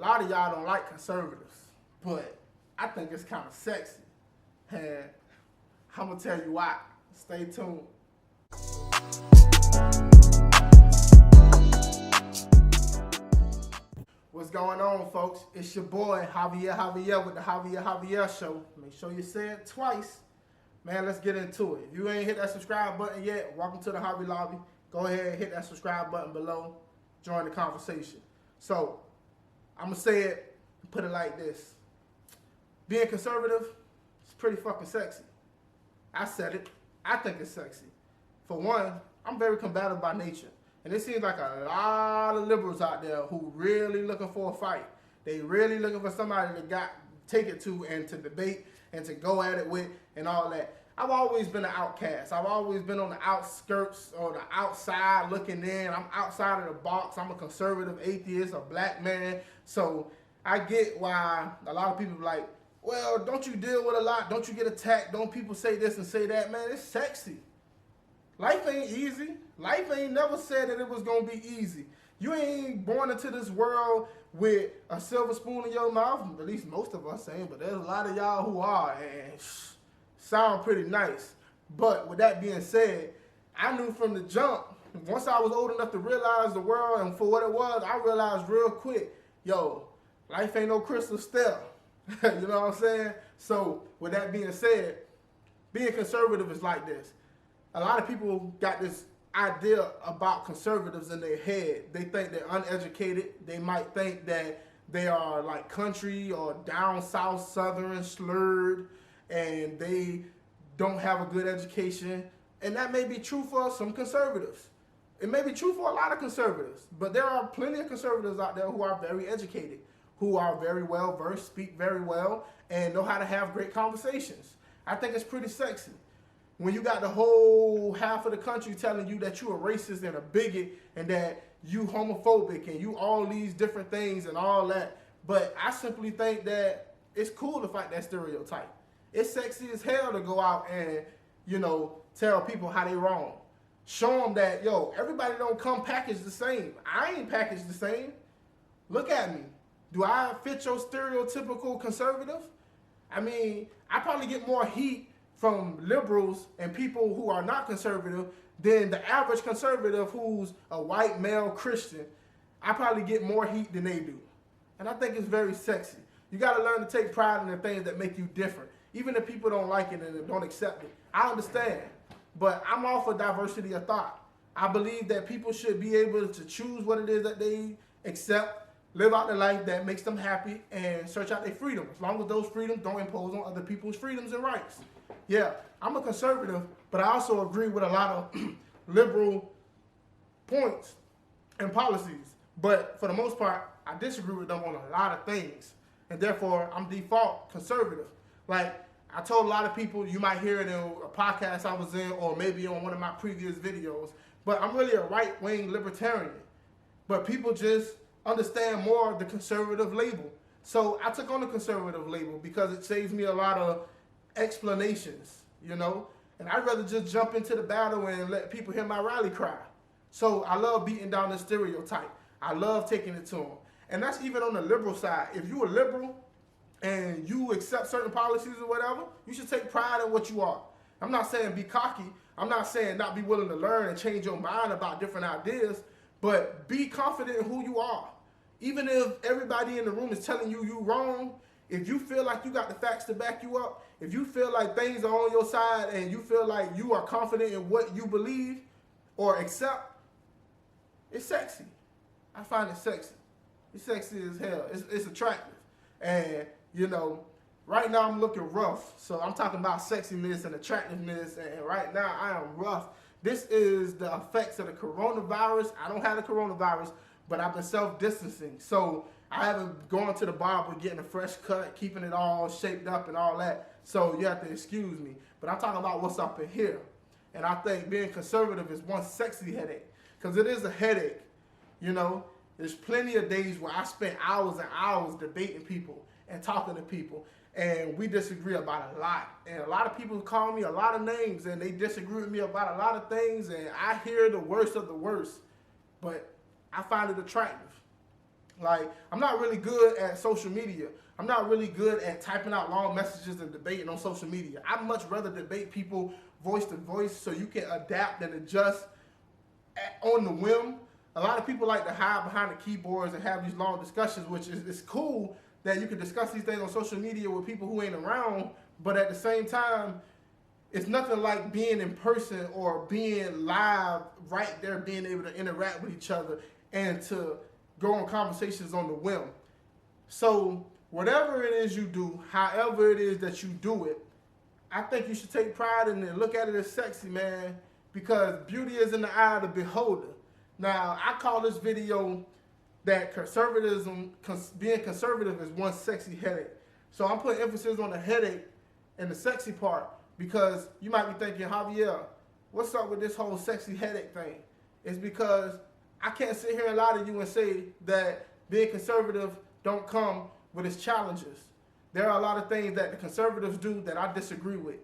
lot of y'all don't like conservatives, but I think it's kind of sexy. And I'm going to tell you why. Stay tuned. What's going on, folks? It's your boy, Javier Javier with the Javier Javier Show. Make sure you say it twice. Man, let's get into it. If you ain't hit that subscribe button yet, welcome to the Hobby Lobby. Go ahead and hit that subscribe button below. Join the conversation. So, I'm going to say it and put it like this. Being conservative is pretty fucking sexy. I said it. I think it's sexy. For one, I'm very combative by nature. And it seems like a lot of liberals out there who really looking for a fight. They really looking for somebody to take it to and to debate and to go at it with and all that. I've always been an outcast. I've always been on the outskirts or the outside looking in. I'm outside of the box. I'm a conservative atheist, a black man. So I get why a lot of people are like, well, don't you deal with a lot? Don't you get attacked? Don't people say this and say that? Man, it's sexy. Life ain't easy. Life ain't never said that it was going to be easy. You ain't born into this world with a silver spoon in your mouth. At least most of us ain't, but there's a lot of y'all who are, and sound pretty nice. But with that being said, I knew from the jump, once I was old enough to realize the world and for what it was, I realized real quick, yo, life ain't no crystal step. You know what I'm saying? So with that being said, being conservative is like this. A lot of people got this idea about conservatives in their head. They think they're uneducated. They might think that they are like country or down south, southern, slurred, and they don't have a good education. And that may be true for some conservatives. It may be true for a lot of conservatives, but there are plenty of conservatives out there who are very educated, who are very well versed, speak very well, and know how to have great conversations. I think it's pretty sexy. When you got the whole half of the country telling you that you're a racist and a bigot and that you homophobic and you all these different things and all that. But I simply think that it's cool to fight that stereotype. It's sexy as hell to go out and, you know, tell people how they wrong. Show them that, yo, everybody don't come packaged the same. I ain't packaged the same. Look at me. Do I fit your stereotypical conservative? I mean, I probably get more heat from liberals and people who are not conservative than the average conservative who's a white male Christian. I probably get more heat than they do. And I think it's very sexy. You got to learn to take pride in the things that make you different. Even if people don't like it and don't accept it. I understand. But I'm all for diversity of thought. I believe that people should be able to choose what it is that they accept, live out the life that makes them happy, and search out their freedom. As long as those freedoms don't impose on other people's freedoms and rights. Yeah, I'm a conservative, but I also agree with a lot of liberal points and policies. But for the most part, I disagree with them on a lot of things. And therefore, I'm default conservative. Like, I told a lot of people, you might hear it in a podcast I was in or maybe on one of my previous videos, but I'm really a right-wing libertarian. But people just understand more of the conservative label. So I took on the conservative label because it saves me a lot of explanations, you know, and I'd rather just jump into the battle and let people hear my rally cry. So I love beating down the stereotype. I love taking it to them. And that's even on the liberal side. If you're a liberal and you accept certain policies or whatever, you should take pride in what you are. I'm not saying be cocky. I'm not saying not be willing to learn and change your mind about different ideas, but be confident in who you are. Even if everybody in the room is telling you you're wrong, if you feel like you got the facts to back you up, if you feel like things are on your side and you feel like you are confident in what you believe or accept, it's sexy. I find it sexy. It's sexy as hell. It's attractive. And, you know, right now I'm looking rough. So I'm talking about sexiness and attractiveness. And right now I am rough. This is the effects of the coronavirus. I don't have the coronavirus, but I've been self-distancing. So I haven't gone to the barber getting a fresh cut, keeping it all shaped up and all that. So you have to excuse me. But I'm talking about what's up in here. And I think being conservative is one sexy headache. Because it is a headache. You know, there's plenty of days where I spent hours and hours debating people and talking to people. And we disagree about a lot. And a lot of people call me a lot of names and they disagree with me about a lot of things. And I hear the worst of the worst. But I find it attractive. Like, I'm not really good at social media. I'm not really good at typing out long messages and debating on social media. I'd much rather debate people voice to voice so you can adapt and adjust on the whim. A lot of people like to hide behind the keyboards and have these long discussions, which is cool that you can discuss these things on social media with people who ain't around, but at the same time, it's nothing like being in person or being live right there, being able to interact with each other and to go on conversations on the whim. So whatever it is you do, however it is that you do it, I think you should take pride in it. Look at it as sexy, man, because beauty is in the eye of the beholder. Now, I call this video that being conservative is one sexy headache. So I'm putting emphasis on the headache and the sexy part, because you might be thinking, Javier, what's up with this whole sexy headache thing? It's because I can't sit here and lie to you and say that being conservative don't come with its challenges. There are a lot of things that the conservatives do that I disagree with.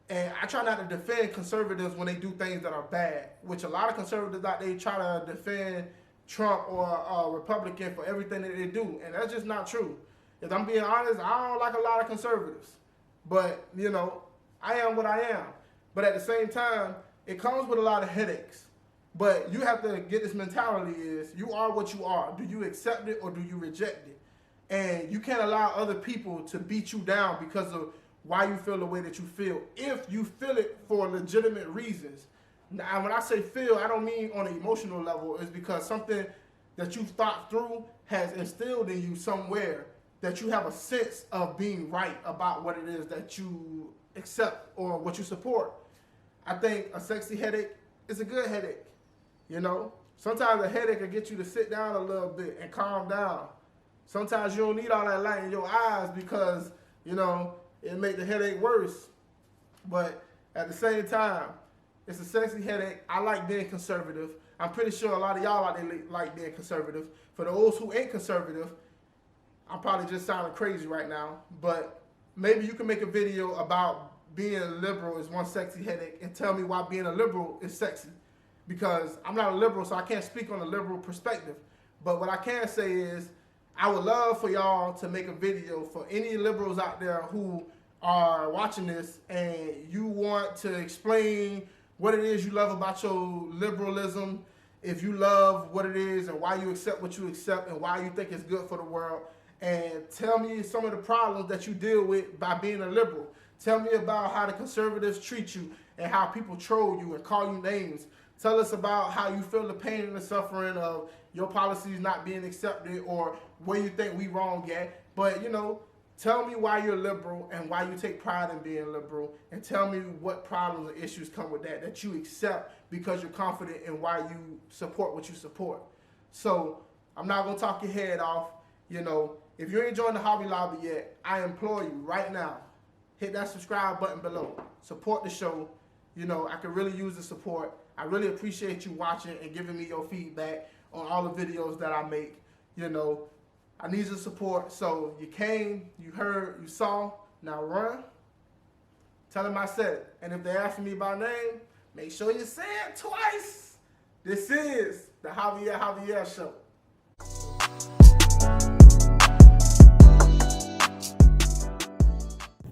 And I try not to defend conservatives when they do things that are bad, which a lot of conservatives out there try to defend Trump or a Republican for everything that they do. And that's just not true. If I'm being honest, I don't like a lot of conservatives. But, you know, I am what I am. But at the same time, it comes with a lot of headaches. But you have to get this mentality is, you are what you are. Do you accept it or do you reject it? And you can't allow other people to beat you down because of why you feel the way that you feel, if you feel it for legitimate reasons. Now, when I say feel, I don't mean on an emotional level. It's because something that you've thought through has instilled in you somewhere that you have a sense of being right about what it is that you accept or what you support. I think a sexy headache is a good headache. You know, sometimes a headache will get you to sit down a little bit and calm down. Sometimes you don't need all that light in your eyes because, you know, it make the headache worse. But at the same time, it's a sexy headache. I like being conservative. I'm pretty sure a lot of y'all out there like being conservative. For those who ain't conservative, I'm probably just sounding crazy right now. But maybe you can make a video about being liberal is one sexy headache and tell me why being a liberal is sexy. Because I'm not a liberal, so I can't speak on a liberal perspective. But what I can say is, I would love for y'all to make a video for any liberals out there who are watching this and you want to explain what it is you love about your liberalism, if you love what it is and why you accept what you accept and why you think it's good for the world, and tell me some of the problems that you deal with by being a liberal. Tell me about how the conservatives treat you and how people troll you and call you names. Tell us about how you feel the pain and the suffering of your policies not being accepted or where you think we wrong at. But, you know, tell me why you're liberal and why you take pride in being liberal, and tell me what problems or issues come with that you accept because you're confident in why you support what you support. So I'm not going to talk your head off. You know, if you ain't joined the Hobby Lobby yet, I implore you right now, hit that subscribe button below. Support the show. You know, I could really use the support. I really appreciate you watching and giving me your feedback on all the videos that I make. You know, I need your support. So you came, you heard, you saw. Now run. Tell them I said it. And if they ask me by name, make sure you say it twice. This is the Javier Javier Show.